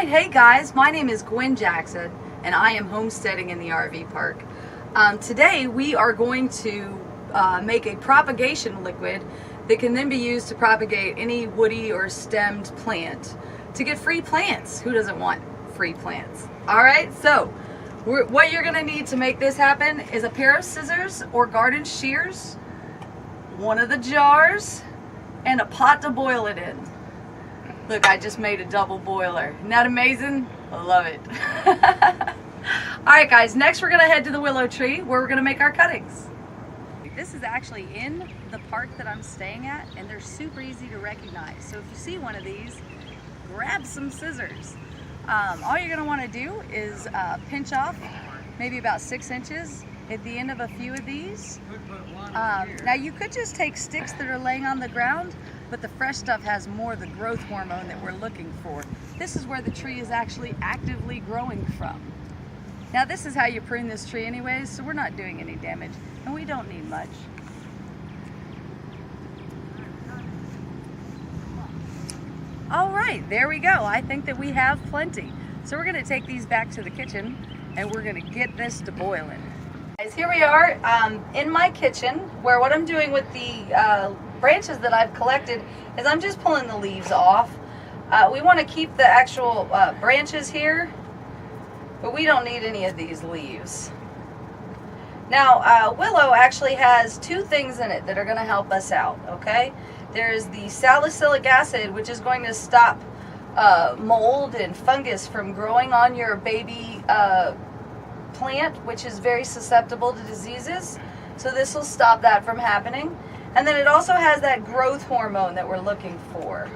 Alright, hey guys, my name is Gwen Jackson and I am homesteading in the RV park. Today we are going to make a propagation liquid that can then be used to propagate any woody or stemmed plant to get free plants. Who doesn't want free plants? Alright, so what you're going to need to make this happen is a pair of scissors or garden shears, one of the jars, and a pot to boil it in. Look, I just made a double boiler. Isn't that amazing? I love it. Alright guys, next we're going to head to the willow tree where we're going to make our cuttings. This is actually in the park that I'm staying at, and they're super easy to recognize. So if you see one of these, grab some scissors. All you're going to want to do is pinch off maybe about 6 inches at the end of a few of these. Now you could just take sticks that are laying on the ground, but the fresh stuff has more of the growth hormone that we're looking for. This is where the tree is actually actively growing from. Now this is how you prune this tree anyways, so we're not doing any damage, and we don't need much. All right, there we go. I think that we have plenty. So we're gonna take these back to the kitchen and we're gonna get this to boiling. Guys, here we are in my kitchen, where what I'm doing with the branches that I've collected is I'm just pulling the leaves off. We want to keep the actual branches here, but we don't need any of these leaves. Now, willow actually has 2 things in it that are going to help us out, okay? There's the salicylic acid, which is going to stop mold and fungus from growing on your baby plant, which is very susceptible to diseases. So this will stop that from happening. And then it also has that growth hormone that we're looking for.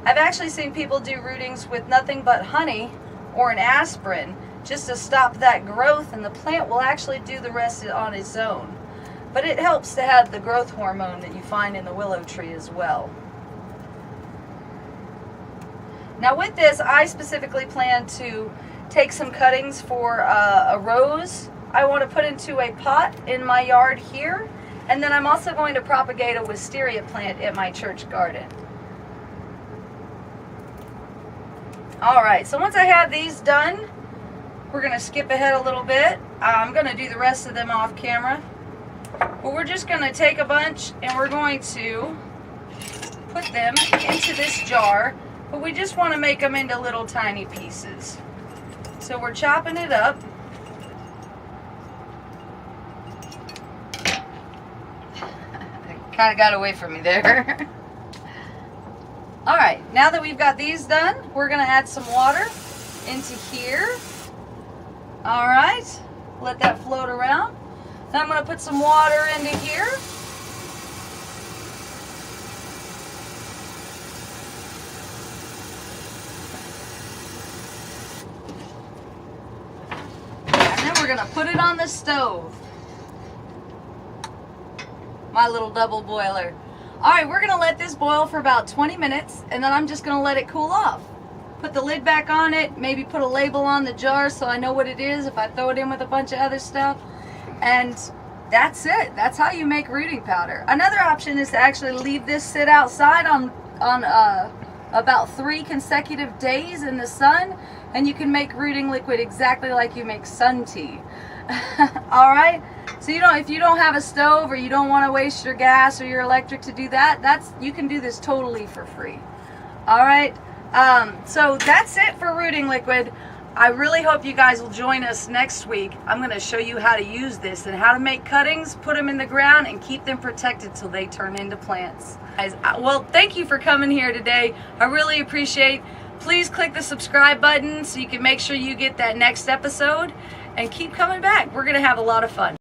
I've actually seen people do rootings with nothing but honey or an aspirin just to stop that growth, and the plant will actually do the rest on its own. But it helps to have the growth hormone that you find in the willow tree as well. Now with this, I specifically plan to take some cuttings for a rose I want to put into a pot in my yard here, and then I'm also going to propagate a wisteria plant at my church garden. Alright, so once I have these done, we're going to skip ahead a little bit. I'm going to do the rest of them off camera. But we're just going to take a bunch and we're going to put them into this jar, but we just want to make them into little tiny pieces. So we're chopping it up. Kind of got away from me there. Alright, now that we've got these done, we're going to add some water into here. Alright, let that float around. Then I'm going to put some water into here. We're going to put it on the stove. My little double boiler. Alright, we're going to let this boil for about 20 minutes, and then I'm just going to let it cool off. Put the lid back on it, maybe put a label on the jar so I know what it is if I throw it in with a bunch of other stuff. And that's it. That's how you make rooting powder. Another option is to actually leave this sit outside on about 3 consecutive days in the sun, and you can make rooting liquid exactly like you make sun tea. Alright, so if you don't have a stove, or you don't want to waste your gas or your electric to do that, you can do this totally for free. Alright, so that's it for rooting liquid. I really hope you guys will join us next week. I'm going to show you how to use this and how to make cuttings, put them in the ground, and keep them protected till they turn into plants. Guys, well, thank you for coming here today. I really appreciate it. Please click the subscribe button so you can make sure you get that next episode, and keep coming back. We're going to have a lot of fun.